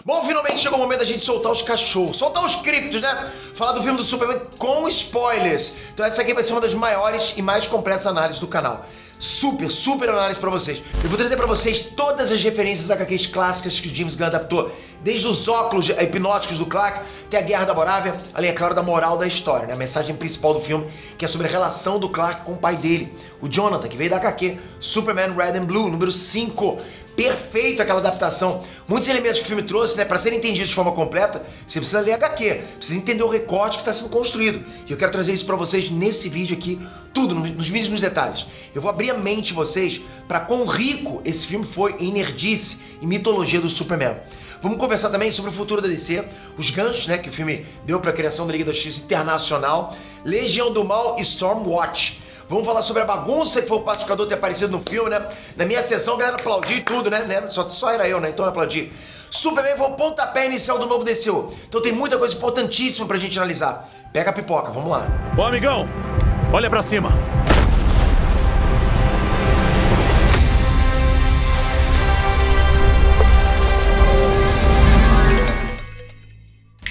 Bom, finalmente chegou o momento da gente soltar os cachorros, soltar os criptos, né? Falar do filme do Superman com spoilers. Então essa aqui vai ser uma das maiores e mais completas análises do canal. Super análise pra vocês. Eu vou trazer pra vocês todas as referências HQs clássicas que o James Gunn adaptou, desde os óculos hipnóticos do Clark até a Guerra da Morávia, além, é claro, da moral da história, né? A mensagem principal do filme, que é sobre a relação do Clark com o pai dele, o Jonathan, que veio da HQ Superman Red and Blue, número 5. Perfeito aquela adaptação. Muitos elementos que o filme trouxe, né, para serem entendidos de forma completa, você precisa ler HQ, precisa entender o recorte que está sendo construído. E eu quero trazer isso para vocês nesse vídeo aqui, tudo, nos mínimos detalhes. Eu vou abrir a mente de vocês para quão rico esse filme foi em nerdice e mitologia do Superman. Vamos conversar também sobre o futuro da DC, os ganchos, né, que o filme deu para a criação da Liga da Justiça Internacional, Legião do Mal e Stormwatch. Vamos falar sobre a bagunça que foi o Pacificador ter aparecido no filme, né? Na minha sessão, a galera aplaudiu e tudo, né? Só era eu, né? Então eu aplaudi. Superman foi o pontapé inicial do novo DCU. Então tem muita coisa importantíssima pra gente analisar. Pega a pipoca, vamos lá. Ô, amigão, olha pra cima.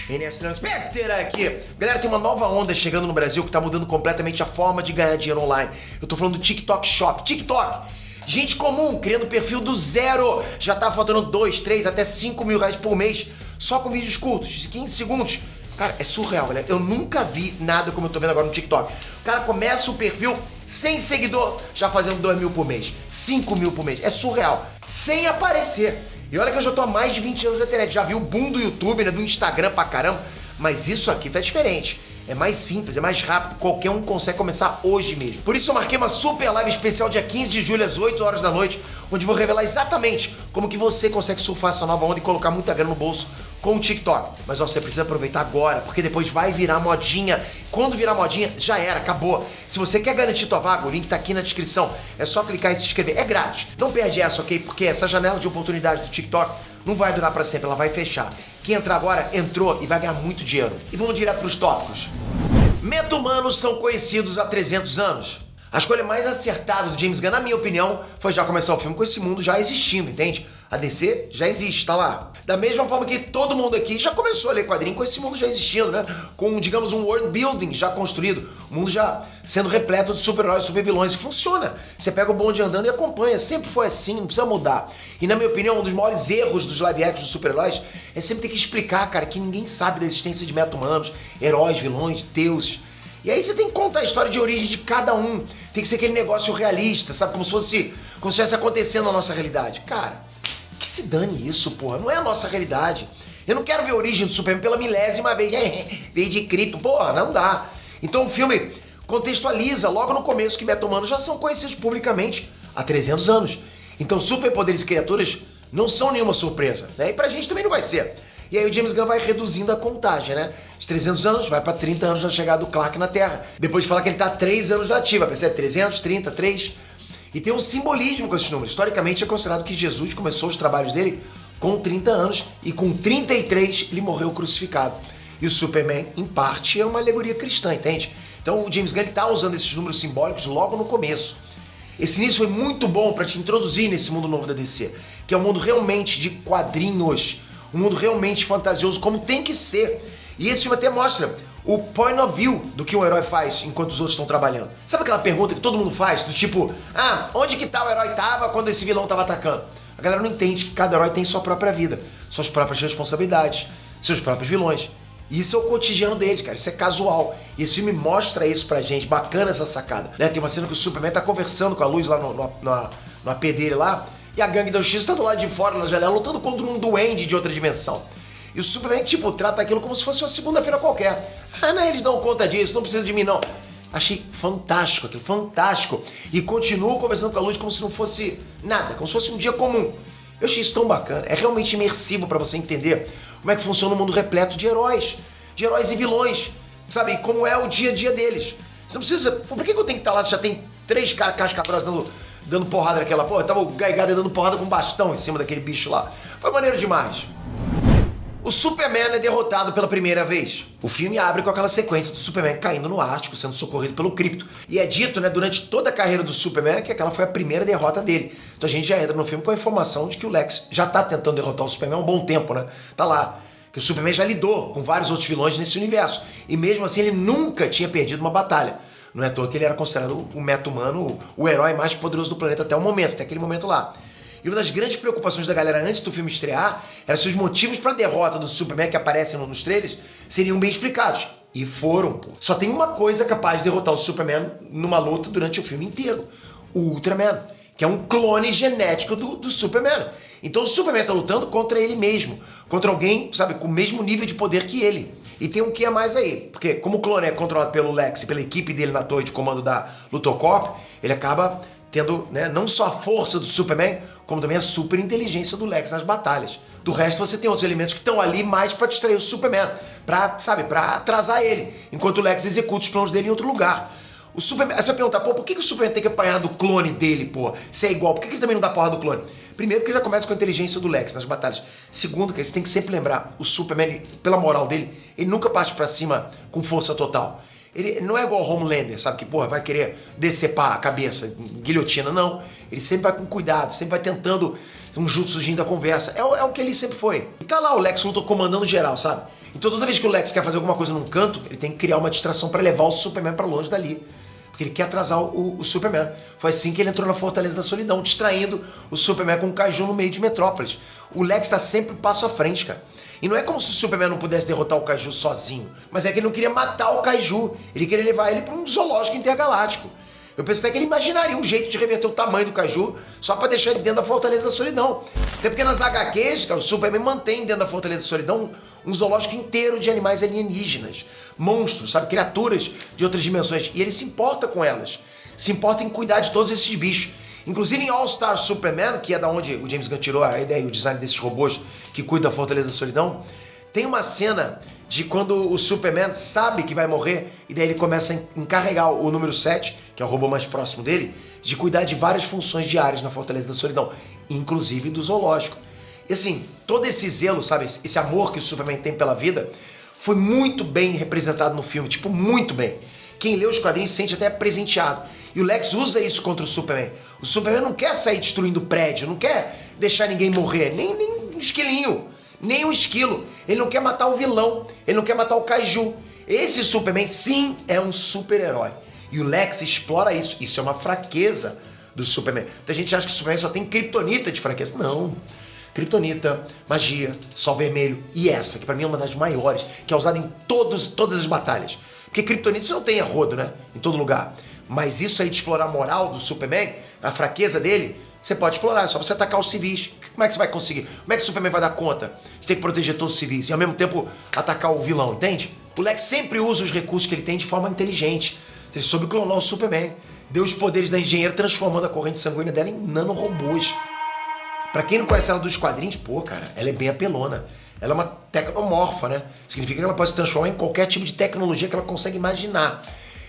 NS Spectre aqui. Galera, tem uma nova onda chegando no Brasil que tá mudando completamente a forma de ganhar dinheiro online. Eu tô falando do TikTok Shop. TikTok! Gente comum, criando perfil do zero. Já tá faltando 2, 3, até 5 mil reais por mês, só com vídeos curtos, de 15 segundos. Cara, é surreal, galera. Eu nunca vi nada como eu tô vendo agora no TikTok. O cara começa o perfil sem seguidor, já fazendo 2 mil por mês, 5 mil por mês. É surreal. Sem aparecer. E olha que eu já tô há mais de 20 anos na internet, já vi o boom do YouTube, né, do Instagram pra caramba, mas isso aqui tá diferente. É mais simples, é mais rápido, qualquer um consegue começar hoje mesmo. Por isso eu marquei uma super live especial dia 15 de julho às 8 horas da noite, onde vou revelar exatamente como que você consegue surfar essa nova onda e colocar muita grana no bolso com o TikTok. Mas ó, você precisa aproveitar agora, porque depois vai virar modinha. Quando virar modinha, já era, acabou. Se você quer garantir tua vaga, o link tá aqui na descrição. É só clicar e se inscrever. É grátis. Não perde essa, ok? Porque essa janela de oportunidade do TikTok não vai durar pra sempre, ela vai fechar. Quem entrar agora, entrou e vai ganhar muito dinheiro. E vamos direto pros tópicos. Meta-humanos são conhecidos há 300 anos. A escolha mais acertada do James Gunn, na minha opinião, foi já começar o filme com esse mundo já existindo, entende? A DC já existe, tá lá. Da mesma forma que todo mundo aqui já começou a ler quadrinho com esse mundo já existindo, né? Com, digamos, um world building já construído. O mundo já sendo repleto de super-heróis e super-vilões. E funciona. Você pega o bonde andando e acompanha. Sempre foi assim, não precisa mudar. E na minha opinião, um dos maiores erros dos live actions dos super-heróis é sempre ter que explicar, cara, que ninguém sabe da existência de meta-humanos, heróis, vilões, deuses. E aí você tem que contar a história de origem de cada um. Tem que ser aquele negócio realista, sabe? Como se estivesse acontecendo na nossa realidade. Cara, que se dane isso, porra. Não é a nossa realidade. Eu não quero ver a origem do Superman pela milésima vez. Veio de cripto. Porra, não dá. Então o filme contextualiza logo no começo que meta-humanos já são conhecidos publicamente há 300 anos. Então superpoderes e criaturas não são nenhuma surpresa, né? E pra gente também não vai ser. E aí o James Gunn vai reduzindo a contagem, né? De 300 anos vai pra 30 anos da chegada do Clark na Terra. Depois de falar que ele tá há 3 anos na ativa, percebe? 330, 3... E tem um simbolismo com esses números. Historicamente é considerado que Jesus começou os trabalhos dele com 30 anos e com 33 ele morreu crucificado. E o Superman, em parte, é uma alegoria cristã, entende? Então o James Gunn tá usando esses números simbólicos logo no começo. Esse início foi muito bom para te introduzir nesse mundo novo da DC, que é um mundo realmente de quadrinhos, um mundo realmente fantasioso, como tem que ser. E esse filme até mostra o point of view do que um herói faz enquanto os outros estão trabalhando. Sabe aquela pergunta que todo mundo faz? Do tipo, onde que tal herói tava quando esse vilão tava atacando? A galera não entende que cada herói tem sua própria vida, suas próprias responsabilidades, seus próprios vilões. E isso é o cotidiano deles, cara, isso é casual. E esse filme mostra isso pra gente, bacana essa sacada. Né? Tem uma cena que o Superman tá conversando com a Luz lá no AP dele lá, e a gangue da Justiça tá do lado de fora na janela lutando contra um duende de outra dimensão. E o Superman, tipo, trata aquilo como se fosse uma segunda-feira qualquer. Não, eles dão conta disso, não precisa de mim, não. Achei fantástico aquilo, fantástico. E continuo conversando com a Luz como se não fosse nada, como se fosse um dia comum. Eu achei isso tão bacana, é realmente imersivo pra você entender como é que funciona um mundo repleto de heróis e vilões, sabe? E como é o dia a dia deles. Você não precisa... Por que eu tenho que estar lá se já tem 3 caras casca-grossa dando porrada naquela porra? Eu tava o Gaigada dando porrada com um bastão em cima daquele bicho lá. Foi maneiro demais. O Superman é derrotado pela primeira vez. O filme abre com aquela sequência do Superman caindo no Ártico, sendo socorrido pelo Krypto. E é dito, né, durante toda a carreira do Superman, que aquela foi a primeira derrota dele. Então a gente já entra no filme com a informação de que o Lex já tá tentando derrotar o Superman há um bom tempo, né? Tá lá. Que o Superman já lidou com vários outros vilões nesse universo. E mesmo assim ele nunca tinha perdido uma batalha. Não é à toa que ele era considerado o meta-humano, o herói mais poderoso do planeta até o momento, até aquele momento lá. E uma das grandes preocupações da galera antes do filme estrear era se os motivos para a derrota do Superman que aparecem nos trailers seriam bem explicados. E foram, pô. Só tem uma coisa capaz de derrotar o Superman numa luta durante o filme inteiro. O Ultraman, que é um clone genético do Superman. Então o Superman tá lutando contra ele mesmo. Contra alguém, sabe, com o mesmo nível de poder que ele. E tem um que a mais aí. Porque como o clone é controlado pelo Lex e pela equipe dele na torre de comando da Luthor, ele acaba tendo, né, não só a força do Superman, como também a super inteligência do Lex nas batalhas. Do resto, você tem outros elementos que estão ali mais pra distrair o Superman, pra atrasar ele, enquanto o Lex executa os planos dele em outro lugar. O Superman, aí você vai perguntar, pô, por que o Superman tem que apanhar do clone dele, pô? Se é igual, por que ele também não dá porra do clone? Primeiro, porque já começa com a inteligência do Lex nas batalhas. Segundo, que você tem que sempre lembrar, o Superman, pela moral dele, ele nunca parte pra cima com força total. Ele não é igual o Homelander, sabe? Que, porra, vai querer decepar a cabeça, guilhotina, não. Ele sempre vai com cuidado, sempre vai tentando um jutsuzinho da conversa. É o que ele sempre foi. E tá lá o Lex Luthor comandando geral, sabe? Então toda vez que o Lex quer fazer alguma coisa num canto, ele tem que criar uma distração pra levar o Superman pra longe dali. Porque ele quer atrasar o Superman. Foi assim que ele entrou na Fortaleza da Solidão, distraindo o Superman com o Kaiju no meio de Metrópolis. O Lex tá sempre um passo à frente, cara. E não é como se o Superman não pudesse derrotar o Kaiju sozinho, mas é que ele não queria matar o Kaiju, ele queria levar ele pra um zoológico intergaláctico. Eu penso até que ele imaginaria um jeito de reverter o tamanho do Kaiju só pra deixar ele dentro da Fortaleza da Solidão. Até porque nas HQs, cara, o Superman mantém dentro da Fortaleza da Solidão um zoológico inteiro de animais alienígenas, monstros, sabe, criaturas de outras dimensões. E ele se importa com elas, se importa em cuidar de todos esses bichos. Inclusive em All Star Superman, que é da onde o James Gunn tirou a ideia e o design desses robôs que cuidam da Fortaleza da Solidão, tem uma cena de quando o Superman sabe que vai morrer e daí ele começa a encarregar o número 7, que é o robô mais próximo dele, de cuidar de várias funções diárias na Fortaleza da Solidão, inclusive do zoológico. E assim, todo esse zelo, sabe, esse amor que o Superman tem pela vida, foi muito bem representado no filme, tipo, muito bem. Quem lê os quadrinhos se sente até presenteado. E o Lex usa isso contra o Superman. O Superman não quer sair destruindo prédio, não quer deixar ninguém morrer, nem um esquilinho, nem um esquilo. Ele não quer matar o vilão, ele não quer matar o Kaiju. Esse Superman, sim, é um super-herói. E o Lex explora isso. Isso é uma fraqueza do Superman. Muita gente acha que o Superman só tem kryptonita de fraqueza. Não. Kryptonita, magia, sol vermelho e essa, que pra mim é uma das maiores, que é usada em todas as batalhas. Porque kryptonita você não tem a rodo, né? Em todo lugar. Mas isso aí de explorar a moral do Superman, a fraqueza dele, você pode explorar. É só você atacar os civis. Como é que você vai conseguir? Como é que o Superman vai dar conta de ter que proteger todos os civis e ao mesmo tempo atacar o vilão, entende? O Lex sempre usa os recursos que ele tem de forma inteligente. Ele soube clonar o Superman. Deu os poderes da engenheira transformando a corrente sanguínea dela em nanorobôs. Pra quem não conhece ela dos quadrinhos, pô, cara, ela é bem apelona. Ela é uma tecnomorfa, né? Significa que ela pode se transformar em qualquer tipo de tecnologia que ela consegue imaginar.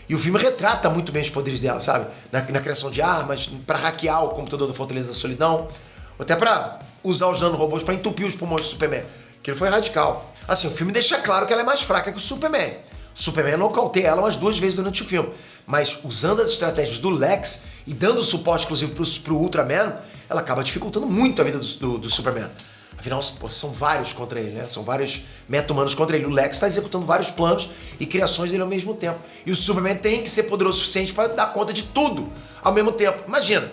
E o filme retrata muito bem os poderes dela, sabe? Na criação de armas, pra hackear o computador da Fortaleza da Solidão, ou até pra usar os nanorobôs pra entupir os pulmões do Superman. Que ele foi radical. Assim, o filme deixa claro que ela é mais fraca que o Superman. O Superman nocauteia ela umas 2 vezes durante o filme. Mas usando as estratégias do Lex e dando suporte, inclusive, pro Ultraman, ela acaba dificultando muito a vida do Superman. Afinal, pô, são vários contra ele, né? São vários meta-humanos contra ele. O Lex está executando vários planos e criações dele ao mesmo tempo. E o Superman tem que ser poderoso o suficiente para dar conta de tudo ao mesmo tempo. Imagina.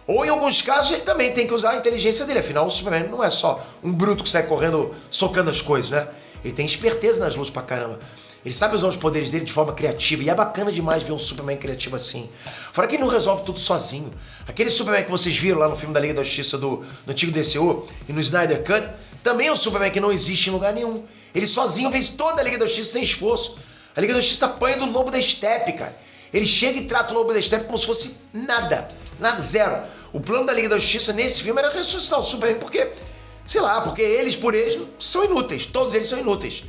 Ou em alguns casos ele também tem que usar a inteligência dele. Afinal, o Superman não é só um bruto que sai correndo socando as coisas, né? Ele tem esperteza nas lutas pra caramba. Ele sabe usar os poderes dele de forma criativa. E é bacana demais ver um Superman criativo assim. Fora que ele não resolve tudo sozinho. Aquele Superman que vocês viram lá no filme da Liga da Justiça do antigo DCU e no Snyder Cut, também é um Superman que não existe em lugar nenhum. Ele sozinho vence toda a Liga da Justiça sem esforço. A Liga da Justiça apanha do Lobo da Steppe, cara. Ele chega e trata o Lobo da Steppe como se fosse nada. Nada, zero. O plano da Liga da Justiça nesse filme era ressuscitar o Superman porque, sei lá, porque eles por eles são inúteis. Todos eles são inúteis.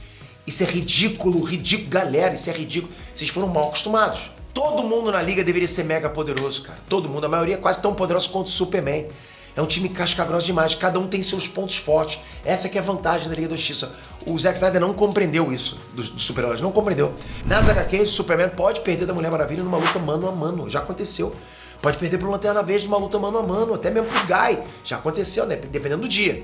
Isso é ridículo, ridículo. Galera, isso é ridículo. Vocês foram mal acostumados. Todo mundo na liga deveria ser mega poderoso, cara. Todo mundo. A maioria é quase tão poderosa quanto o Superman. É um time casca-grossa demais. Cada um tem seus pontos fortes. Essa que é a vantagem da Liga da Justiça. O Zack Snyder não compreendeu isso dos super-heróis. Não compreendeu. Nas HQs, o Superman pode perder da Mulher Maravilha numa luta mano a mano. Já aconteceu. Pode perder pro Lanterna Verde numa luta mano a mano, até mesmo pro Guy. Já aconteceu, né? Dependendo do dia.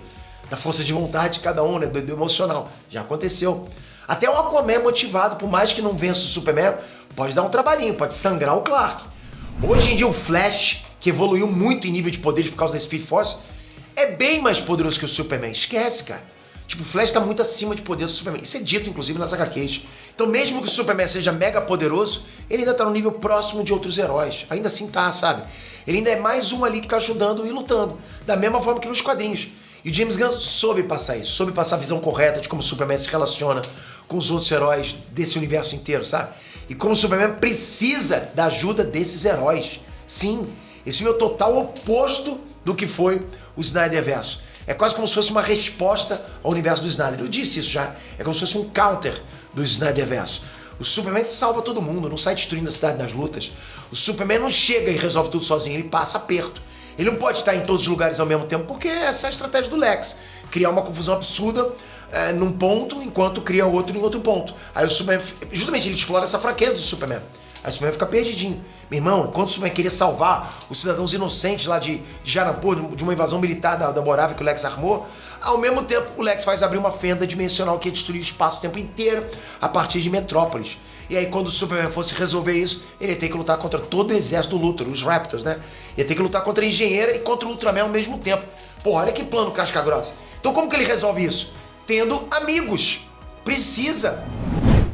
Da força de vontade de cada um, né? Do emocional. Já aconteceu. Até o Aquaman motivado, por mais que não vença o Superman, pode dar um trabalhinho, pode sangrar o Clark. Hoje em dia o Flash, que evoluiu muito em nível de poder por causa da Speed Force, é bem mais poderoso que o Superman. Esquece, cara. Tipo, o Flash tá muito acima de poder do Superman. Isso é dito, inclusive, nas HQs. Então, mesmo que o Superman seja mega poderoso, ele ainda tá no nível próximo de outros heróis. Ainda assim tá, sabe? Ele ainda é mais um ali que tá ajudando e lutando. Da mesma forma que nos quadrinhos. E o James Gunn soube passar isso. Soube passar a visão correta de como o Superman se relaciona com os outros heróis desse universo inteiro, sabe? E como o Superman precisa da ajuda desses heróis. Sim, esse filme é o total oposto do que foi o Snyderverso. É quase como se fosse uma resposta ao universo do Snyder. Eu disse isso já. É como se fosse um counter do Snyderverso. O Superman salva todo mundo, não sai destruindo a cidade nas lutas. O Superman não chega e resolve tudo sozinho, ele passa aperto. Ele não pode estar em todos os lugares ao mesmo tempo, porque essa é a estratégia do Lex. Criar uma confusão absurda num ponto, enquanto cria outro em outro ponto. Aí o Superman, justamente, ele explora essa fraqueza do Superman. Aí o Superman fica perdidinho. Meu irmão, enquanto o Superman queria salvar os cidadãos inocentes lá de Jarampur, de uma invasão militar da Borávia que o Lex armou, ao mesmo tempo o Lex faz abrir uma fenda dimensional que ia destruir o espaço o tempo inteiro a partir de Metrópolis. E aí quando o Superman fosse resolver isso, ele ia ter que lutar contra todo o exército do Luthor, os Raptors, né? Ia ter que lutar contra a Engenheira e contra o Ultraman ao mesmo tempo. Pô, olha que plano casca grossa. Então como que ele resolve isso? Tendo amigos. Precisa.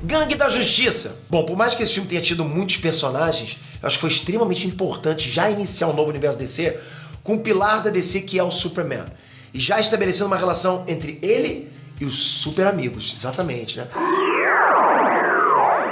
Gangue da Justiça. Bom, por mais que esse filme tenha tido muitos personagens, eu acho que foi extremamente importante já iniciar um novo universo DC com o pilar da DC que é o Superman. E já estabelecendo uma relação entre ele e os super amigos. Exatamente, né?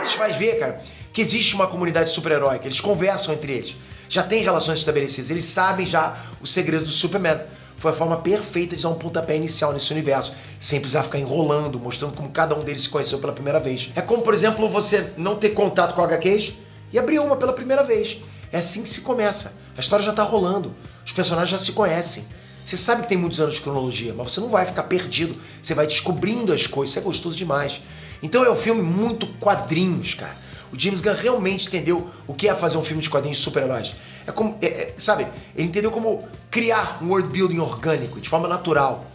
Você faz ver, cara, que existe uma comunidade super-herói, que eles conversam entre eles. Já tem relações estabelecidas, eles sabem já o segredo do Superman. Foi a forma perfeita de dar um pontapé inicial nesse universo, sem precisar ficar enrolando, mostrando como cada um deles se conheceu pela primeira vez. É como, por exemplo, você não ter contato com HQs e abrir uma pela primeira vez. É assim que se começa. A história já tá rolando, os personagens já se conhecem. Você sabe que tem muitos anos de cronologia, mas você não vai ficar perdido. Você vai descobrindo as coisas, isso é gostoso demais. Então é um filme muito quadrinhos, cara. O James Gunn realmente entendeu o que é fazer um filme de quadrinhos de super-heróis. É como, sabe, ele entendeu como criar um world building orgânico, de forma natural.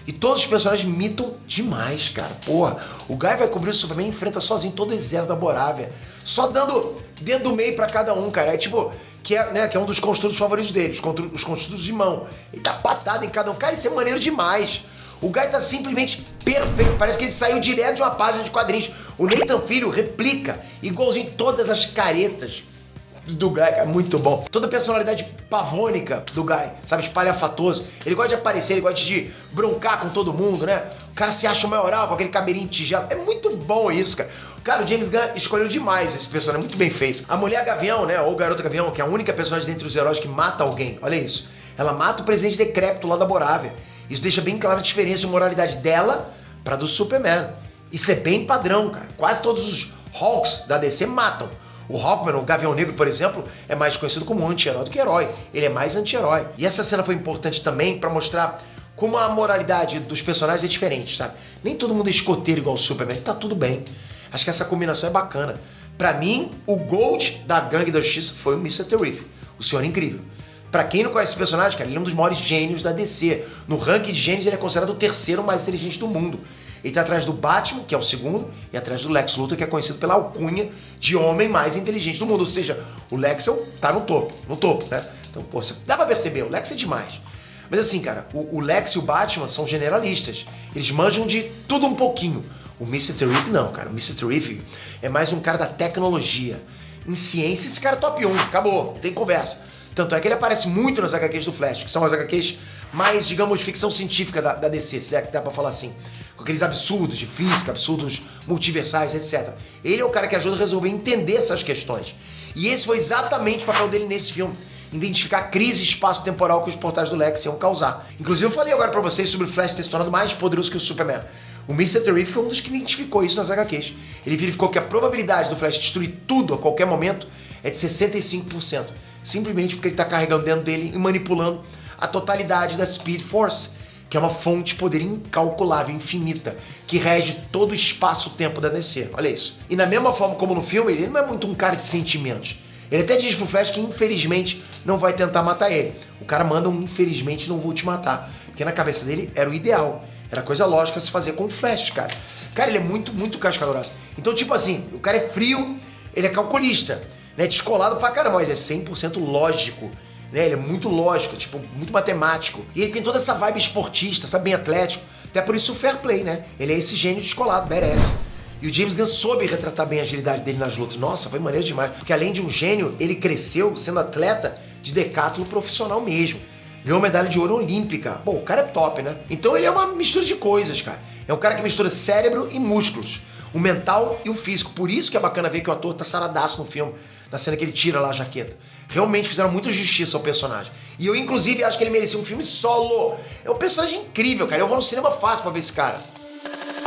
E todos os personagens imitam demais, cara. Porra, o Guy vai cobrir o Superman e enfrenta sozinho todo o exército da Borávia. Só dando dedo do meio pra cada um, cara. É tipo, que é um dos construtos favoritos dele, os construtos de mão. Ele dá patada em cada um. Cara, isso é maneiro demais. O Guy tá simplesmente perfeito, parece que ele saiu direto de uma página de quadrinhos. O Nathan Filho replica igualzinho todas as caretas do Guy, é muito bom. Toda a personalidade pavônica do Guy, sabe, espalhafatoso. Ele gosta de aparecer, ele gosta de broncar com todo mundo, né? O cara se acha maioral com aquele cabelinho de tigela. É muito bom isso, cara. Cara, o James Gunn escolheu demais esse personagem, muito bem feito. A Mulher Gavião, né, ou Garota Gavião, que é a única personagem dentre os heróis que mata alguém. Olha isso. Ela mata o presidente decrépito lá da Borávia. Isso deixa bem clara a diferença de moralidade dela pra do Superman. Isso é bem padrão, cara. Quase todos os Hawks da DC matam. O Hawkman, o Gavião Negro, por exemplo, é mais conhecido como anti-herói do que herói. Ele é mais anti-herói. E essa cena foi importante também pra mostrar como a moralidade dos personagens é diferente, sabe? Nem todo mundo é escoteiro igual o Superman, tá tudo bem. Acho que essa combinação é bacana. Pra mim, o Gold da Gangue da Justiça foi o Mr. Terrific, o Senhor Incrível. Pra quem não conhece esse personagem, cara, ele é um dos maiores gênios da DC. No ranking de gênios, ele é considerado o terceiro mais inteligente do mundo. Ele tá atrás do Batman, que é o segundo, e atrás do Lex Luthor, que é conhecido pela alcunha de homem mais inteligente do mundo. Ou seja, o Lex tá no topo, né? Então, pô, dá pra perceber, o Lex é demais. Mas assim, cara, o Lex e o Batman são generalistas. Eles manjam de tudo um pouquinho. O Mr. Terrific não, cara. O Mr. Terrific é mais um cara da tecnologia. Em ciência, esse cara é top 1. Acabou, não tem conversa. Tanto é que ele aparece muito nas HQs do Flash, que são as HQs mais, digamos, de ficção científica da DC, se dá pra falar assim. Com aqueles absurdos de física, absurdos multiversais, etc. Ele é o cara que ajuda a resolver, entender essas questões. E esse foi exatamente o papel dele nesse filme. Identificar a crise espaço-temporal que os portais do Lex iam causar. Inclusive, eu falei agora pra vocês sobre o Flash ter se tornado mais poderoso que o Superman. O Mr. Terrific foi um dos que identificou isso nas HQs. Ele verificou que a probabilidade do Flash destruir tudo a qualquer momento é de 65%. Simplesmente porque ele está carregando dentro dele e manipulando a totalidade da Speed Force, que é uma fonte de poder incalculável, infinita, que rege todo o espaço-tempo da DC. Olha isso. E na mesma forma como no filme, ele não é muito um cara de sentimentos. Ele até diz pro Flash que, infelizmente, não vai tentar matar ele. O cara manda um infelizmente não vou te matar. Porque na cabeça dele era o ideal. Era coisa lógica se fazer com o Flash, cara. Cara, ele é muito casca-grossa. Então, tipo assim, o cara é frio, ele é calculista, né? Descolado pra caramba, mas é 100% lógico. Né? Ele é muito lógico, tipo, muito matemático. E ele tem toda essa vibe esportista, sabe, bem atlético. Até por isso o fair play, né? Ele é esse gênio descolado, badass. E o James Gunn soube retratar bem a agilidade dele nas lutas. Nossa, foi maneiro demais. Porque além de um gênio, ele cresceu sendo atleta de decátulo profissional mesmo. Ganhou medalha de ouro olímpica. Pô, o cara é top, né? Então ele é uma mistura de coisas, cara. É um cara que mistura cérebro e músculos. O mental e o físico. Por isso que é bacana ver que o ator tá saradaço no filme. Na cena que ele tira lá a jaqueta. Realmente fizeram muita justiça ao personagem. E eu, inclusive, acho que ele merecia um filme solo. É um personagem incrível, cara. Eu vou no cinema fácil pra ver esse cara.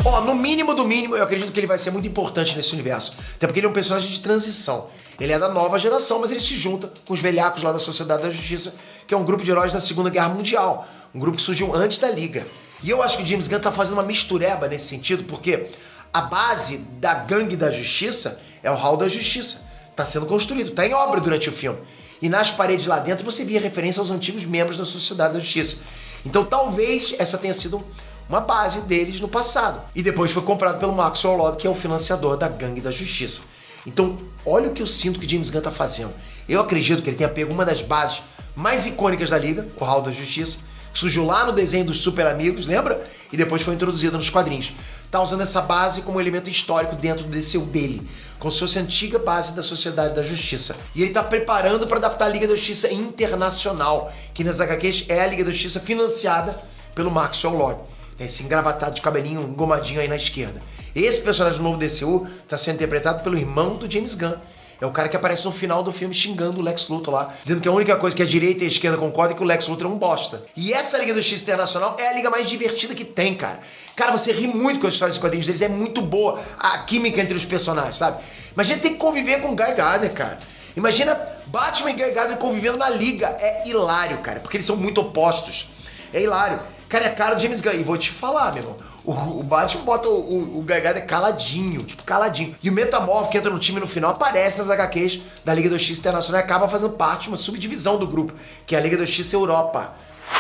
Ó, no mínimo do mínimo, eu acredito que ele vai ser muito importante nesse universo. Até porque ele é um personagem de transição. Ele é da nova geração, mas ele se junta com os velhacos lá da Sociedade da Justiça, que é um grupo de heróis da Segunda Guerra Mundial. Um grupo que surgiu antes da Liga. E eu acho que o James Gunn tá fazendo uma mistureba nesse sentido, porque a base da Gangue da Justiça é o Hall da Justiça. Tá sendo construído, tá em obra durante o filme. E nas paredes lá dentro você via referência aos antigos membros da Sociedade da Justiça. Então talvez essa tenha sido uma base deles no passado. E depois foi comprado pelo Maxwell Lord, que é o financiador da Gangue da Justiça. Então, olha o que eu sinto que James Gunn tá fazendo. Eu acredito que ele tenha pego uma das bases mais icônicas da Liga, o Hall da Justiça, que surgiu lá no desenho dos Super Amigos, lembra? E depois foi introduzida nos quadrinhos. Tá usando essa base como elemento histórico dentro do DCU dele, como se fosse a antiga base da Sociedade da Justiça. E ele tá preparando para adaptar a Liga da Justiça Internacional, que nas HQs é a Liga da Justiça financiada pelo Maxwell Lord. Esse engravatado de cabelinho engomadinho aí na esquerda. Esse personagem novo DCU tá sendo interpretado pelo irmão do James Gunn. É o cara que aparece no final do filme xingando o Lex Luthor lá, dizendo que a única coisa que a direita e a esquerda concordam é que o Lex Luthor é um bosta. E essa Liga da Justiça Internacional é a liga mais divertida que tem, cara. Cara, você ri muito com as histórias e quadrinhos deles, é muito boa a química entre os personagens, sabe? Imagina ter que conviver com o Guy Gardner, cara. Imagina Batman e Guy Gardner convivendo na liga. É hilário, cara, porque eles são muito opostos. É hilário. Cara, é a cara do James Gunn. E vou te falar, meu irmão. O Batman bota o Guy Gardner caladinho, tipo, caladinho. E o Metamorfo, que entra no time no final, aparece nas HQs da Liga da Justiça Internacional e acaba fazendo parte de uma subdivisão do grupo, que é a Liga da Justiça Europa.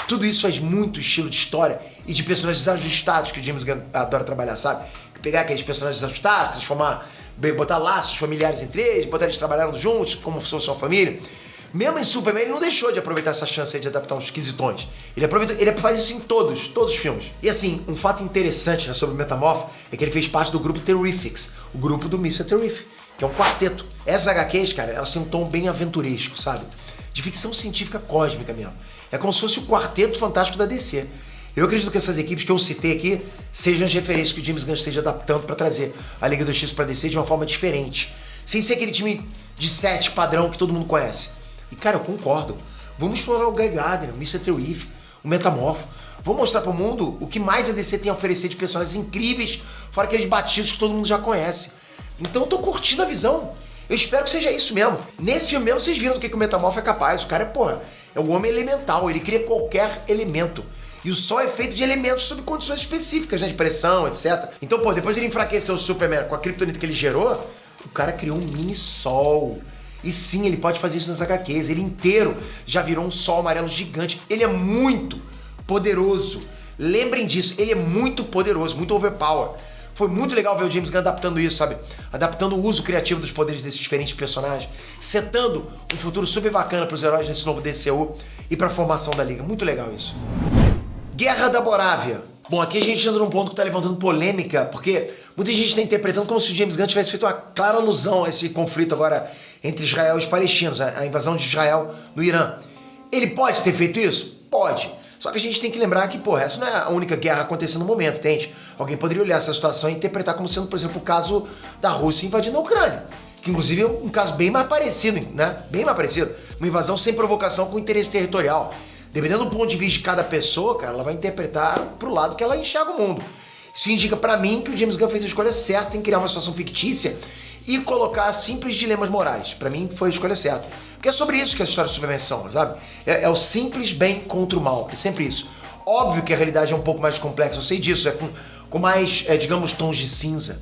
Tudo isso faz muito estilo de história e de personagens ajustados que o James Gunn adora trabalhar, sabe? Pegar aqueles personagens ajustados, transformar, botar laços familiares entre eles, botar eles trabalhando juntos, como se fosse uma família. Mesmo em Superman, ele não deixou de aproveitar essa chance aí de adaptar uns esquisitões. Ele faz isso em todos os filmes. E assim, um fato interessante, né, sobre o Metamorfo é que ele fez parte do grupo Terrifics, o grupo do Mr. Terrific, que é um quarteto. Essas HQs, cara, elas têm um tom bem aventuresco, sabe? De ficção científica cósmica mesmo. É como se fosse o quarteto fantástico da DC. Eu acredito que essas equipes que eu citei aqui sejam as referências que o James Gunn esteja adaptando para trazer a Liga da Justiça pra DC de uma forma diferente. Sem ser aquele time de 7 padrão que todo mundo conhece. E cara, eu concordo. Vamos explorar o Guy Gardner, o Mr. Terrific, o Metamorfo. Vamos mostrar pro mundo o que mais a DC tem a oferecer de personagens incríveis, fora aqueles batidos que todo mundo já conhece. Então eu tô curtindo a visão. Eu espero que seja isso mesmo. Nesse filme mesmo vocês viram do que o Metamorfo é capaz. O cara é um homem elemental, ele cria qualquer elemento. E o Sol é feito de elementos sob condições específicas, né? De pressão, etc. Então, depois ele enfraqueceu o Superman com a criptonita que ele gerou, o cara criou um mini Sol. E sim, ele pode fazer isso nas HQs. Ele inteiro já virou um sol amarelo gigante. Ele é muito poderoso. Lembrem disso, ele é muito poderoso, muito overpower. Foi muito legal ver o James Gunn adaptando isso, sabe? Adaptando o uso criativo dos poderes desses diferentes personagens. Setando um futuro super bacana pros heróis nesse novo DCU e pra formação da Liga. Muito legal isso. Guerra da Morávia. Bom, aqui a gente entra num ponto que tá levantando polêmica, porque muita gente está interpretando como se o James Gunn tivesse feito uma clara alusão a esse conflito agora entre Israel e os palestinos, a invasão de Israel no Irã. Ele pode ter feito isso? Pode. Só que a gente tem que lembrar que, essa não é a única guerra acontecendo no momento, entende? Alguém poderia olhar essa situação e interpretar como sendo, por exemplo, o caso da Rússia invadindo a Ucrânia. Que, inclusive, é um caso bem mais parecido, né? Bem mais parecido. Uma invasão sem provocação com interesse territorial. Dependendo do ponto de vista de cada pessoa, cara, ela vai interpretar pro lado que ela enxerga o mundo. Isso indica pra mim que o James Gunn fez a escolha certa em criar uma situação fictícia e colocar simples dilemas morais. Pra mim foi a escolha certa. Porque é sobre isso que as histórias de Superman são, sabe? É o simples bem contra o mal. É sempre isso. Óbvio que a realidade é um pouco mais complexa, eu sei disso. É com mais, digamos, tons de cinza.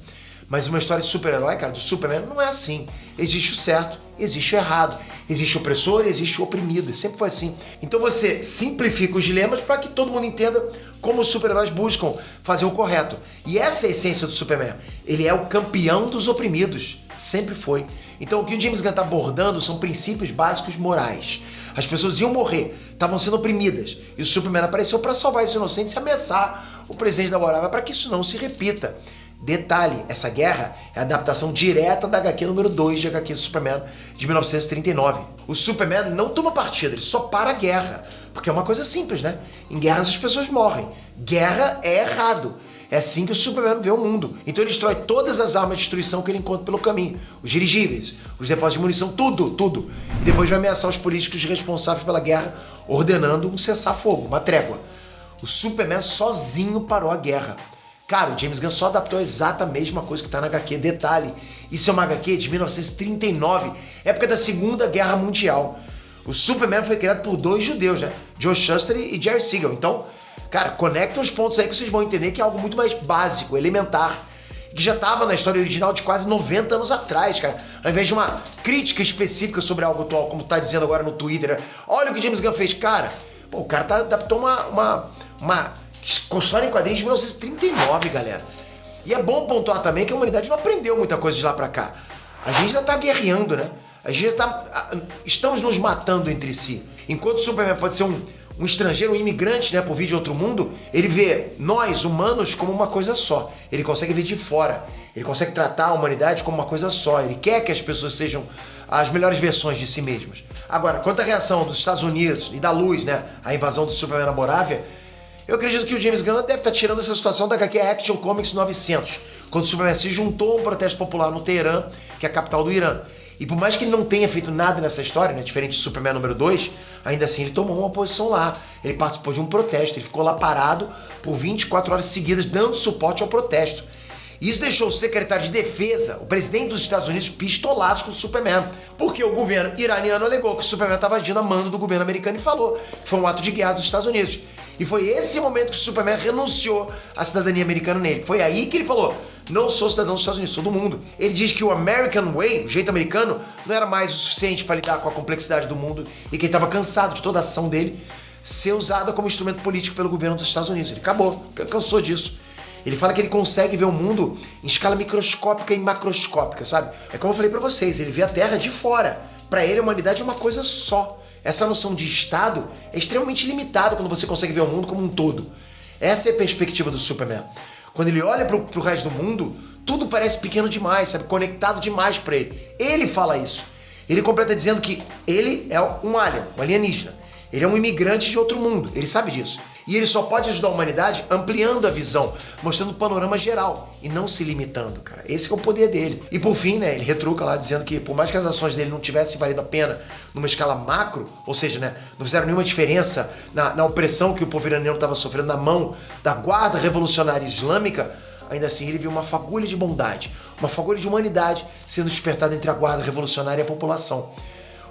Mas uma história de super-herói, cara, do Superman, não é assim. Existe o certo, existe o errado. Existe o opressor e existe o oprimido. Sempre foi assim. Então você simplifica os dilemas para que todo mundo entenda como os super-heróis buscam fazer o correto. E essa é a essência do Superman. Ele é o campeão dos oprimidos. Sempre foi. Então o que o James Gunn está abordando são princípios básicos morais. As pessoas iam morrer, estavam sendo oprimidas. E o Superman apareceu para salvar esses inocentes e ameaçar o presidente da Warner para que isso não se repita. Detalhe, essa guerra é a adaptação direta da HQ número 2 de HQ Superman de 1939. O Superman não toma partida, ele só para a guerra. Porque é uma coisa simples, né? Em guerras as pessoas morrem. Guerra é errado. É assim que o Superman vê o mundo. Então ele destrói todas as armas de destruição que ele encontra pelo caminho. Os dirigíveis, os depósitos de munição, tudo. E depois vai ameaçar os políticos responsáveis pela guerra, ordenando um cessar-fogo, uma trégua. O Superman sozinho parou a guerra. Cara, o James Gunn só adaptou exatamente a mesma coisa que tá na HQ. Detalhe, isso é uma HQ de 1939, época da Segunda Guerra Mundial. O Superman foi criado por 2 judeus, né? Joe Shuster e Jerry Siegel. Então, cara, conecta os pontos aí que vocês vão entender que é algo muito mais básico, elementar, que já tava na história original de quase 90 anos atrás, cara. Ao invés de uma crítica específica sobre algo atual, como tá dizendo agora no Twitter, né? Olha o que o James Gunn fez. Cara, pô, o cara adaptou uma história em quadrinhos de 1939, galera. E é bom pontuar também que a humanidade não aprendeu muita coisa de lá pra cá. A gente já tá guerreando, né? A gente já tá... Estamos nos matando entre si. Enquanto o Superman pode ser um estrangeiro, um imigrante, né, por vir de outro mundo, ele vê nós, humanos, como uma coisa só. Ele consegue ver de fora. Ele consegue tratar a humanidade como uma coisa só. Ele quer que as pessoas sejam as melhores versões de si mesmas. Agora, quanto à reação dos Estados Unidos e da luz, né, a invasão do Superman na Morávia, eu acredito que o James Gunn deve estar tirando essa situação da HQ Action Comics 900, quando o Superman se juntou a um protesto popular no Teherã, que é a capital do Irã. E por mais que ele não tenha feito nada nessa história, né, diferente do Superman número 2, ainda assim ele tomou uma posição lá. Ele participou de um protesto, ele ficou lá parado por 24 horas seguidas, dando suporte ao protesto. Isso deixou o secretário de defesa, o presidente dos Estados Unidos, pistolaço com o Superman, porque o governo iraniano alegou que o Superman estava agindo a mando do governo americano e falou que foi um ato de guerra dos Estados Unidos. E foi esse momento que o Superman renunciou à cidadania americana nele. Foi aí que ele falou: não sou cidadão dos Estados Unidos, sou do mundo. Ele diz que o American Way, o jeito americano, não era mais o suficiente para lidar com a complexidade do mundo e que ele estava cansado de toda a ação dele ser usada como instrumento político pelo governo dos Estados Unidos. Ele cansou disso. Ele fala que ele consegue ver o mundo em escala microscópica e macroscópica, sabe? É como eu falei pra vocês, ele vê a Terra de fora. Pra ele, a humanidade é uma coisa só. Essa noção de Estado é extremamente limitada quando você consegue ver o mundo como um todo. Essa é a perspectiva do Superman. Quando ele olha pro resto do mundo, tudo parece pequeno demais, sabe? Conectado demais pra ele. Ele fala isso. Ele completa dizendo que ele é um alien, um alienígena. Ele é um imigrante de outro mundo, ele sabe disso. E ele só pode ajudar a humanidade ampliando a visão, mostrando o panorama geral e não se limitando, cara. Esse é o poder dele. E por fim, né, ele retruca lá dizendo que por mais que as ações dele não tivessem valido a pena numa escala macro, ou seja, né, não fizeram nenhuma diferença na opressão que o povo iraniano estava sofrendo na mão da guarda revolucionária islâmica, ainda assim ele viu uma fagulha de bondade, uma fagulha de humanidade sendo despertada entre a guarda revolucionária e a população.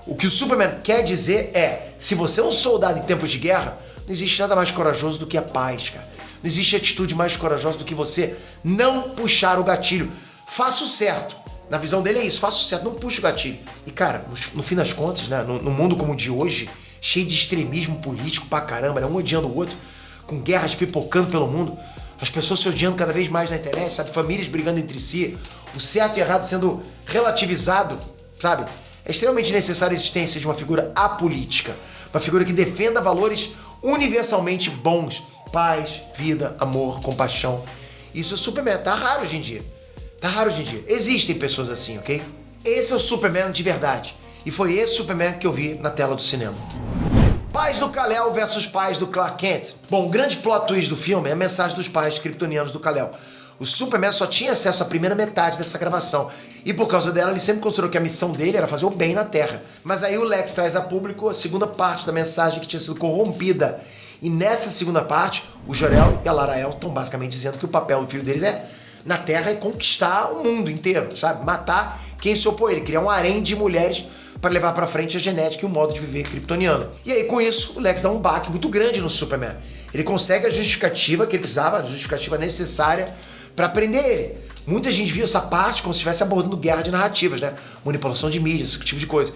O que o Superman quer dizer é, se você é um soldado em tempos de guerra, não existe nada mais corajoso do que a paz, cara. Não existe atitude mais corajosa do que você não puxar o gatilho. Faça o certo. Na visão dele é isso, faça o certo, não puxe o gatilho. E cara, no fim das contas, né, no mundo como o de hoje, cheio de extremismo político pra caramba, né, um odiando o outro, com guerras pipocando pelo mundo, as pessoas se odiando cada vez mais na internet, sabe? Famílias brigando entre si, o certo e errado sendo relativizado, sabe? É extremamente necessária a existência de uma figura apolítica, uma figura que defenda valores universalmente bons, paz, vida, amor, compaixão. Isso é o Superman, tá raro hoje em dia. Tá raro hoje em dia. Existem pessoas assim, ok? Esse é o Superman de verdade. E foi esse Superman que eu vi na tela do cinema. Pais do Kal-El versus pais do Clark Kent. Bom, o grande plot twist do filme é a mensagem dos pais kryptonianos do Kal-El. O Superman só tinha acesso à primeira metade dessa gravação. E por causa dela, ele sempre considerou que a missão dele era fazer o bem na Terra. Mas aí o Lex traz a público a segunda parte da mensagem que tinha sido corrompida. E nessa segunda parte, o Jor-El e a Lara-El estão basicamente dizendo que o papel do filho deles é, na Terra, é conquistar o mundo inteiro, sabe? Matar quem se opõe a ele, criar um harém de mulheres para levar para frente a genética e o modo de viver kryptoniano. E aí, com isso, o Lex dá um baque muito grande no Superman. Ele consegue a justificativa que ele precisava, a justificativa necessária para prender ele. Muita gente viu essa parte como se estivesse abordando guerra de narrativas, né? Manipulação de mídias, esse tipo de coisa.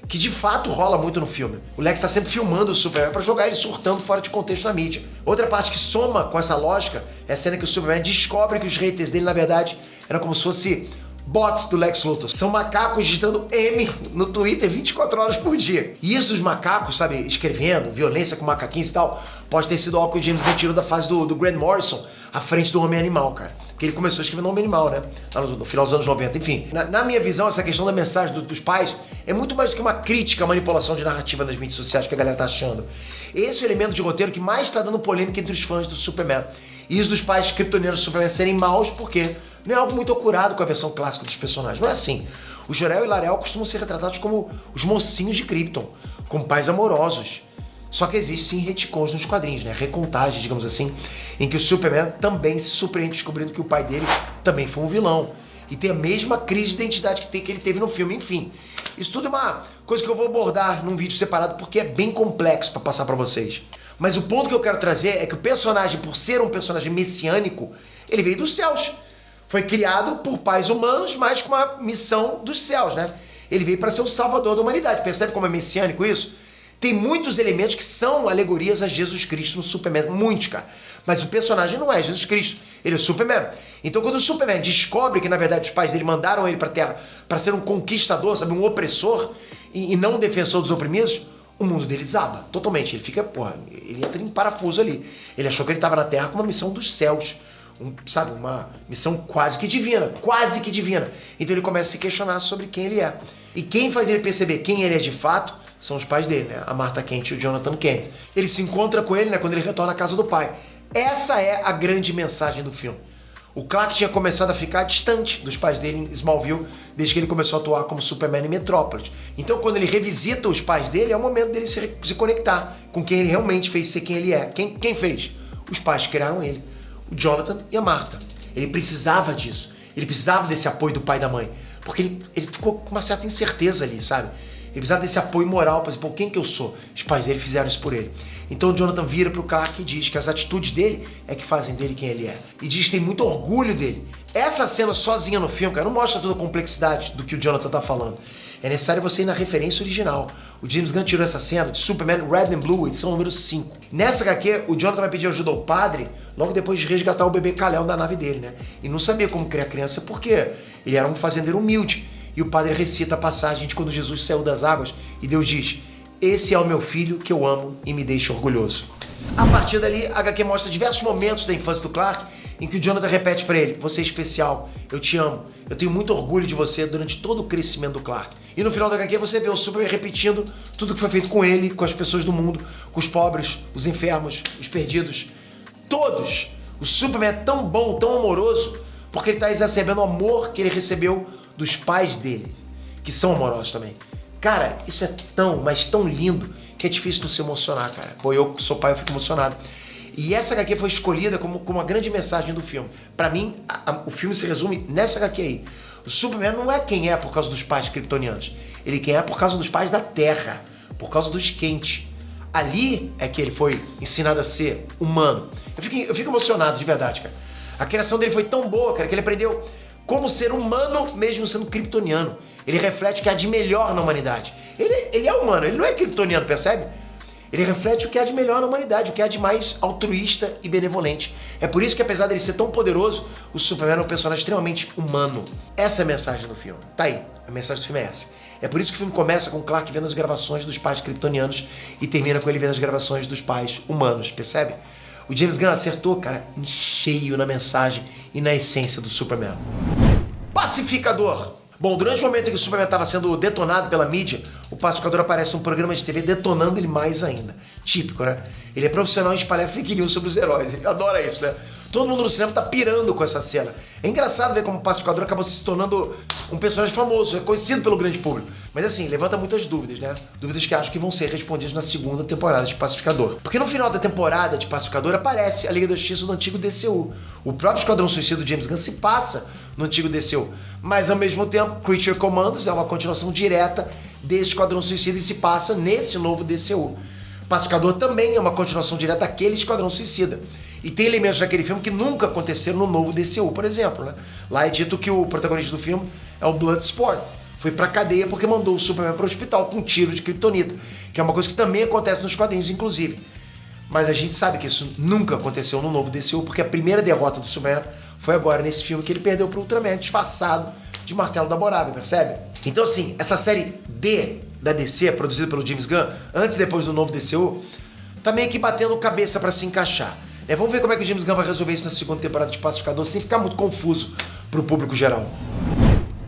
Que de fato rola muito no filme. O Lex tá sempre filmando o Superman pra jogar ele surtando fora de contexto na mídia. Outra parte que soma com essa lógica é a cena que o Superman descobre que os haters dele, na verdade, eram como se fosse bots do Lex Luthor. São macacos digitando M no Twitter 24 horas por dia. E isso dos macacos, sabe, escrevendo, violência com macaquinhos e tal, pode ter sido algo que o James Gunn tirou da fase do Grant Morrison à frente do Homem-Animal, cara. Porque ele começou escrevendo Homem-Animal, né? Lá no final dos anos 90. Enfim, na minha visão, essa questão da mensagem dos pais é muito mais do que uma crítica à manipulação de narrativa nas mídias sociais que a galera tá achando. Esse é o elemento de roteiro que mais tá dando polêmica entre os fãs do Superman. E isso dos pais kryptonianos do Superman serem maus, porque não é algo muito acurado com a versão clássica dos personagens. Não é assim. O Jor-El e Lar-El costumam ser retratados como os mocinhos de Krypton, como pais amorosos. Só que existe sim retcons nos quadrinhos, né? Recontagem, digamos assim, em que o Superman também se surpreende descobrindo que o pai dele também foi um vilão. E tem a mesma crise de identidade que ele teve no filme, enfim. Isso tudo é uma coisa que eu vou abordar num vídeo separado porque é bem complexo pra passar pra vocês. Mas o ponto que eu quero trazer é que o personagem, por ser um personagem messiânico, ele veio dos céus. Foi criado por pais humanos, mas com uma missão dos céus, né? Ele veio para ser o salvador da humanidade. Percebe como é messiânico isso? Tem muitos elementos que são alegorias a Jesus Cristo no Superman. Muitos, cara. Mas o personagem não é Jesus Cristo. Ele é o Superman. Então quando o Superman descobre que, na verdade, os pais dele mandaram ele pra Terra para ser um conquistador, sabe? Um opressor e não um defensor dos oprimidos, o mundo dele desaba totalmente. Ele fica, porra, ele entra em parafuso ali. Ele achou que ele estava na Terra com uma missão dos céus. Sabe, uma missão quase que divina. Quase que divina. Então ele começa a se questionar sobre quem ele é. E quem faz ele perceber quem ele é de fato são os pais dele, né? A Martha Kent e o Jonathan Kent. Ele se encontra com ele, né, quando ele retorna à casa do pai. Essa é a grande mensagem do filme. O Clark tinha começado a ficar distante dos pais dele em Smallville desde que ele começou a atuar como Superman em Metrópolis. Então, quando ele revisita os pais dele, é o momento dele se conectar com quem ele realmente fez ser quem ele é. Quem fez? Os pais que criaram ele. O Jonathan e a Martha. Ele precisava disso. Ele precisava desse apoio do pai e da mãe. Porque ele ficou com uma certa incerteza ali, sabe? Ele precisava desse apoio moral para dizer, pô, quem que eu sou? Os pais dele fizeram isso por ele. Então o Jonathan vira pro Clark e diz que as atitudes dele é que fazem dele quem ele é. E diz que tem muito orgulho dele. Essa cena sozinha no filme, cara, não mostra toda a complexidade do que o Jonathan tá falando. É necessário você ir na referência original. O James Gunn tirou essa cena de Superman Red and Blue, edição número 5. Nessa HQ, o Jonathan vai pedir ajuda ao padre logo depois de resgatar o bebê Kal-El da nave dele, né? E não sabia como criar criança porque ele era um fazendeiro humilde. E o padre recita a passagem de quando Jesus saiu das águas e Deus diz: esse é o meu filho que eu amo e me deixa orgulhoso. A partir dali, a HQ mostra diversos momentos da infância do Clark em que o Jonathan repete pra ele: você é especial, eu te amo, eu tenho muito orgulho de você durante todo o crescimento do Clark. E no final da HQ você vê o Superman repetindo tudo que foi feito com ele, com as pessoas do mundo, com os pobres, os enfermos, os perdidos, todos. O Superman é tão bom, tão amoroso, porque ele tá recebendo o amor que ele recebeu dos pais dele, que são amorosos também. Cara, isso é tão, mas tão lindo, que é difícil não se emocionar, cara. Pô, eu que sou pai, eu fico emocionado. E essa HQ foi escolhida como uma grande mensagem do filme. Pra mim, o filme se resume nessa HQ aí. O Superman não é quem é por causa dos pais kryptonianos. Ele quem é por causa dos pais da Terra, por causa dos Kent. Ali é que ele foi ensinado a ser humano. Eu fico emocionado, de verdade, cara. A criação dele foi tão boa, cara, que ele aprendeu como ser humano mesmo sendo kryptoniano. Ele reflete o que há de melhor na humanidade. Ele é humano, ele não é kryptoniano, percebe? Ele reflete o que há de melhor na humanidade, o que há de mais altruísta e benevolente. É por isso que, apesar dele ser tão poderoso, o Superman é um personagem extremamente humano. Essa é a mensagem do filme. Tá aí, a mensagem do filme é essa. É por isso que o filme começa com o Clark vendo as gravações dos pais kryptonianos e termina com ele vendo as gravações dos pais humanos, percebe? O James Gunn acertou, cara, em cheio na mensagem e na essência do Superman. Pacificador. Bom, durante o momento em que o Superman estava sendo detonado pela mídia, o Pacificador aparece num programa de TV detonando ele mais ainda. Típico, né? Ele é profissional em espalhar fake news sobre os heróis. Ele adora isso, né? Todo mundo no cinema tá pirando com essa cena. É engraçado ver como o Pacificador acabou se tornando um personagem famoso, reconhecido pelo grande público. Mas assim, levanta muitas dúvidas, né? Dúvidas que acho que vão ser respondidas na segunda temporada de Pacificador. Porque no final da temporada de Pacificador aparece a Liga da Justiça do antigo DCU. O próprio Esquadrão Suicida do James Gunn se passa no antigo DCU. Mas ao mesmo tempo, Creature Commandos é uma continuação direta desse Esquadrão Suicida e se passa nesse novo DCU. Pacificador também é uma continuação direta daquele Esquadrão Suicida. E tem elementos daquele filme que nunca aconteceram no novo DCU, por exemplo, né? Lá é dito que o protagonista do filme é o Bloodsport. Foi pra cadeia porque mandou o Superman pro hospital com um tiro de kryptonita, que é uma coisa que também acontece nos quadrinhos, inclusive. Mas a gente sabe que isso nunca aconteceu no novo DCU, porque a primeira derrota do Superman foi agora nesse filme que ele perdeu pro Ultraman, disfarçado de martelo da Borávia, percebe? Então assim, essa série D da DC, produzida pelo James Gunn, antes e depois do novo DCU, tá meio que batendo cabeça pra se encaixar. Vamos ver como é que o James Gunn vai resolver isso na segunda temporada de Pacificador, sem ficar muito confuso pro público geral.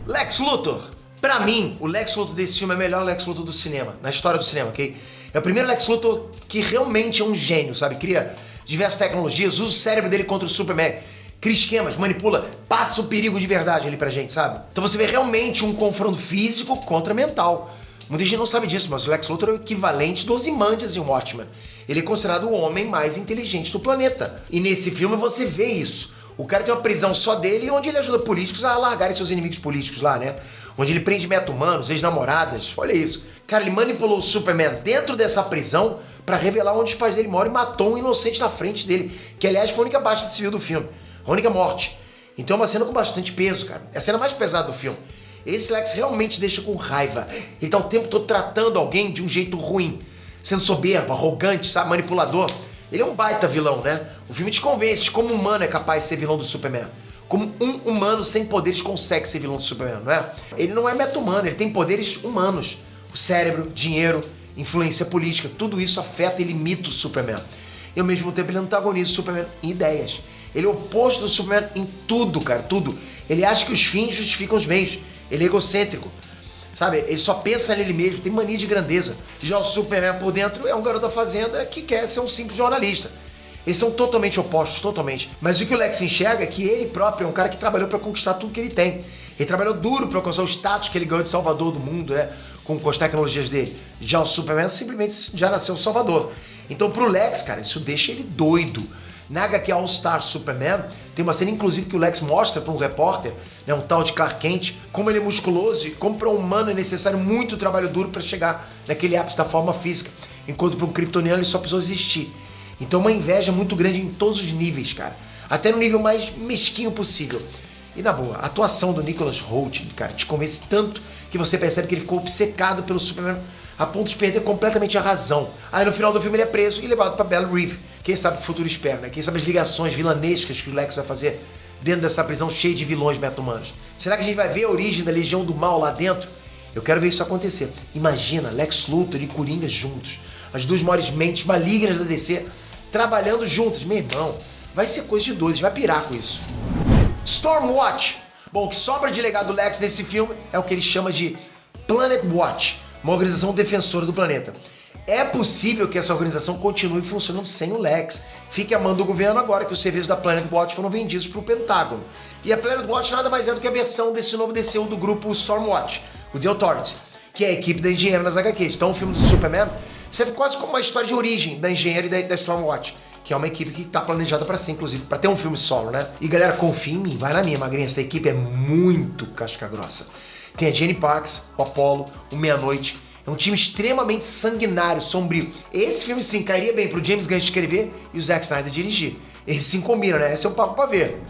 Lex Luthor. Pra mim, o Lex Luthor desse filme é o melhor Lex Luthor do cinema, na história do cinema, ok? É o primeiro Lex Luthor que realmente é um gênio, sabe? Cria diversas tecnologias, usa o cérebro dele contra o Superman, cria esquemas, manipula, passa o perigo de verdade ali pra gente, sabe? Então você vê realmente um confronto físico contra mental. Muita gente não sabe disso, mas o Lex Luthor é o equivalente do Ozymandias em Watchmen. Ele é considerado o homem mais inteligente do planeta. E nesse filme você vê isso. O cara tem uma prisão só dele, onde ele ajuda políticos a largarem seus inimigos políticos lá, né? Onde ele prende meta-humanos, ex-namoradas, olha isso. Cara, ele manipulou o Superman dentro dessa prisão pra revelar onde os pais dele moram e matou um inocente na frente dele, que aliás foi a única baixa civil do filme, a única morte. Então é uma cena com bastante peso, cara. É a cena mais pesada do filme. Esse Lex realmente deixa com raiva. Ele tá o tempo todo tratando alguém de um jeito ruim, sendo soberbo, arrogante, sabe, manipulador. Ele é um baita vilão, né? O filme te convence de como um humano é capaz de ser vilão do Superman. Como um humano sem poderes consegue ser vilão do Superman, não é? Ele não é meta-humano, ele tem poderes humanos. O cérebro, dinheiro, influência política, tudo isso afeta e limita o Superman. E ao mesmo tempo ele antagoniza o Superman em ideias. Ele é o oposto do Superman em tudo, cara, tudo. Ele acha que os fins justificam os meios. Ele é egocêntrico, sabe? Ele só pensa nele mesmo, tem mania de grandeza. Já o Superman por dentro é um garoto da fazenda que quer ser um simples jornalista. Eles são totalmente opostos, totalmente. Mas o que o Lex enxerga é que ele próprio é um cara que trabalhou pra conquistar tudo que ele tem. Ele trabalhou duro pra alcançar o status que ele ganhou de salvador do mundo, né? Com as tecnologias dele. Já o Superman simplesmente já nasceu salvador. Então pro Lex, cara, isso deixa ele doido. Na HQ All Star Superman, tem uma cena inclusive que o Lex mostra pra um repórter, né, um tal de Clark Kent, como ele é musculoso e como pra um humano é necessário muito trabalho duro pra chegar naquele ápice da forma física, enquanto pra um kryptoniano ele só precisou existir. Então uma inveja muito grande em todos os níveis, cara. Até no nível mais mesquinho possível. E na boa, a atuação do Nicholas Hoult, cara, te convence tanto que você percebe que ele ficou obcecado pelo Superman a ponto de perder completamente a razão. Aí no final do filme ele é preso e levado pra Belle Reve. Quem sabe que o futuro espera, né? Quem sabe as ligações vilanescas que o Lex vai fazer dentro dessa prisão cheia de vilões meta-humanos. Será que a gente vai ver a origem da Legião do Mal lá dentro? Eu quero ver isso acontecer. Imagina Lex Luthor e Coringa juntos. As duas maiores mentes malignas da DC trabalhando juntas. Meu irmão, vai ser coisa de doido, a gente vai pirar com isso. Stormwatch. Bom, o que sobra de legado do Lex nesse filme é o que ele chama de Planet Watch, uma organização defensora do planeta. É possível que essa organização continue funcionando sem o Lex. Fique a mão do governo agora que os serviços da Planet Watch foram vendidos para o Pentágono. E a Planet Watch nada mais é do que a versão desse novo DCU do grupo Stormwatch, o The Authority, que é a equipe da engenheira nas HQs. Então o filme do Superman serve quase como uma história de origem da engenheira e da Stormwatch, que é uma equipe que tá planejada pra ser, inclusive, pra ter um filme solo, né? E galera, confia em mim, vai na minha, magrinha, essa equipe é muito casca grossa. Tem a Jenny Parks, o Apollo, o Meia-Noite. É um time extremamente sanguinário, sombrio. Esse filme, sim, cairia bem pro James Gunn escrever e o Zack Snyder dirigir. Eles sim combinam, né? Esse é o papo pra ver.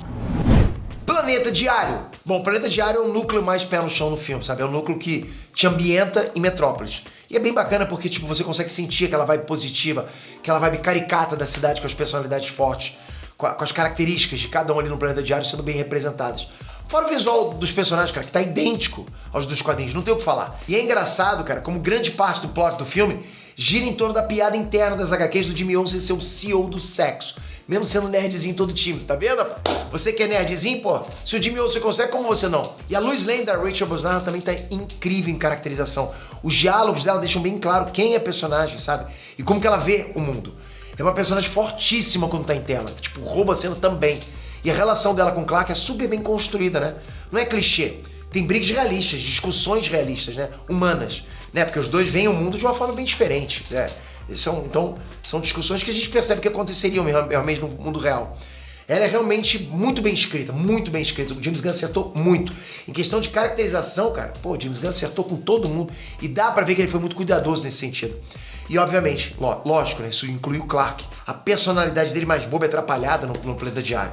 Planeta Diário. Bom, Planeta Diário é o núcleo mais pé no chão no filme, sabe? É o núcleo que te ambienta em Metrópolis. E é bem bacana porque, tipo, você consegue sentir aquela vibe positiva, aquela vibe caricata da cidade com as personalidades fortes, com as características de cada um ali no Planeta Diário sendo bem representadas. Fora o visual dos personagens, cara, que tá idêntico aos dos quadrinhos, não tem o que falar. E é engraçado, cara, como grande parte do plot do filme gira em torno da piada interna das HQs do Jimmy Olsen ser o CEO do sexo. Mesmo sendo nerdzinho todo tímido, tá vendo? Você que é nerdzinho, pô, se o Jimmy Olsen consegue, como você não? E a Lois Lane da Rachel Brosnahan também tá incrível em caracterização. Os diálogos dela deixam bem claro quem é a personagem, sabe? E como que ela vê o mundo. É uma personagem fortíssima quando tá em tela, tipo, rouba a cena também. E a relação dela com o Clark é super bem construída, né? Não é clichê. Tem brigas realistas, discussões realistas, né? Humanas, né? Porque os dois veem o mundo de uma forma bem diferente, né? Então, são discussões que a gente percebe que aconteceriam realmente no mundo real. Ela é realmente muito bem escrita, muito bem escrita. O James Gunn acertou muito. Em questão de caracterização, cara, pô, o James Gunn acertou com todo mundo e dá pra ver que ele foi muito cuidadoso nesse sentido. E, obviamente, lógico, né? Isso inclui o Clark. A personalidade dele mais boba e atrapalhada no Planeta Diário.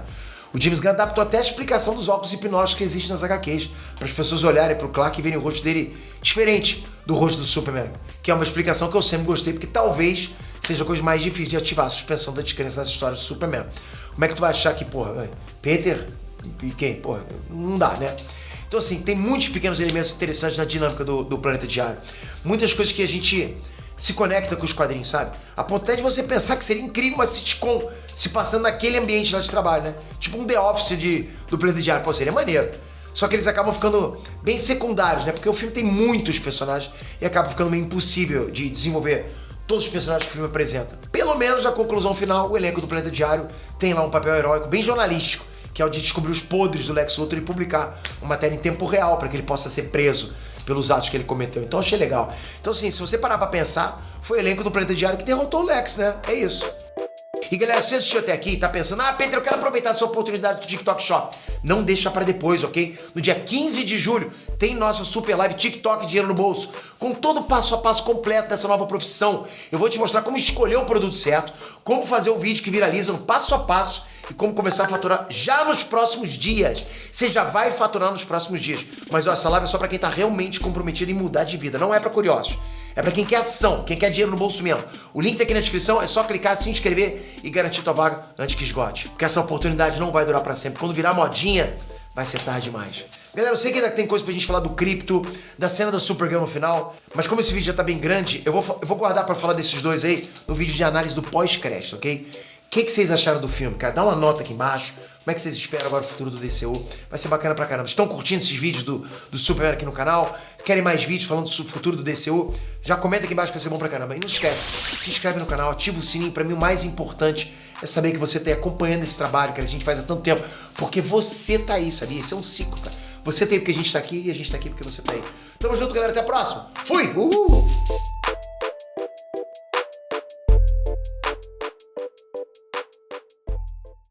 O James Gunn adaptou até a explicação dos óculos hipnóticos que existem nas HQs, para as pessoas olharem pro Clark e verem o rosto dele diferente do rosto do Superman. Que é uma explicação que eu sempre gostei, porque talvez seja a coisa mais difícil de ativar a suspensão da descrença nas histórias do Superman. Como é que tu vai achar que, porra, Peter e quem? Porra, não dá, né? Então, assim, tem muitos pequenos elementos interessantes na dinâmica do Planeta Diário. Muitas coisas que a gente se conecta com os quadrinhos, sabe? A ponto até de você pensar que seria incrível uma sitcom se passando naquele ambiente lá de trabalho, né? Tipo um The Office do Planeta Diário. Pô, seria maneiro. Só que eles acabam ficando bem secundários, né? Porque o filme tem muitos personagens e acaba ficando meio impossível de desenvolver todos os personagens que o filme apresenta. Pelo menos na conclusão final, o elenco do Planeta Diário tem lá um papel heróico bem jornalístico, que é o de descobrir os podres do Lex Luthor e publicar uma matéria em tempo real para que ele possa ser preso pelos atos que ele cometeu. Então achei legal. Então assim, se você parar pra pensar, foi o elenco do Planeta Diário que derrotou o Lex, né? É isso. E galera, se você assistiu até aqui e tá pensando, Pedro, eu quero aproveitar essa oportunidade do TikTok Shop. Não deixa pra depois, ok? No dia 15 de julho tem nossa super live TikTok Dinheiro no Bolso, com todo o passo a passo completo dessa nova profissão. Eu vou te mostrar como escolher o produto certo, como fazer o vídeo que viraliza no passo a passo e como começar a faturar já nos próximos dias. Você já vai faturar nos próximos dias. Mas ó, essa live é só pra quem tá realmente comprometido em mudar de vida, não é pra curiosos. É pra quem quer ação, quem quer dinheiro no bolso mesmo. O link tá aqui na descrição, é só clicar, se inscrever e garantir tua vaga antes que esgote. Porque essa oportunidade não vai durar pra sempre. Quando virar modinha, vai ser tarde demais. Galera, eu sei que ainda tem coisa pra gente falar do cripto, da cena da Supergirl no final, mas como esse vídeo já tá bem grande, eu vou guardar pra falar desses dois aí no vídeo de análise do pós-crédito, ok? O que vocês acharam do filme, cara? Dá uma nota aqui embaixo. Como é que vocês esperam agora o futuro do DCU? Vai ser bacana pra caramba. Estão curtindo esses vídeos do Superman aqui no canal? Querem mais vídeos falando do futuro do DCU? Já comenta aqui embaixo que vai ser bom pra caramba. E não esquece, se inscreve no canal, ativa o sininho. Pra mim o mais importante é saber que você tá acompanhando esse trabalho que a gente faz há tanto tempo. Porque você tá aí, sabia? Esse é um ciclo, cara. Você tá aí porque a gente tá aqui e a gente tá aqui porque você tá aí. Tamo junto, galera. Até a próxima. Fui! Uhul!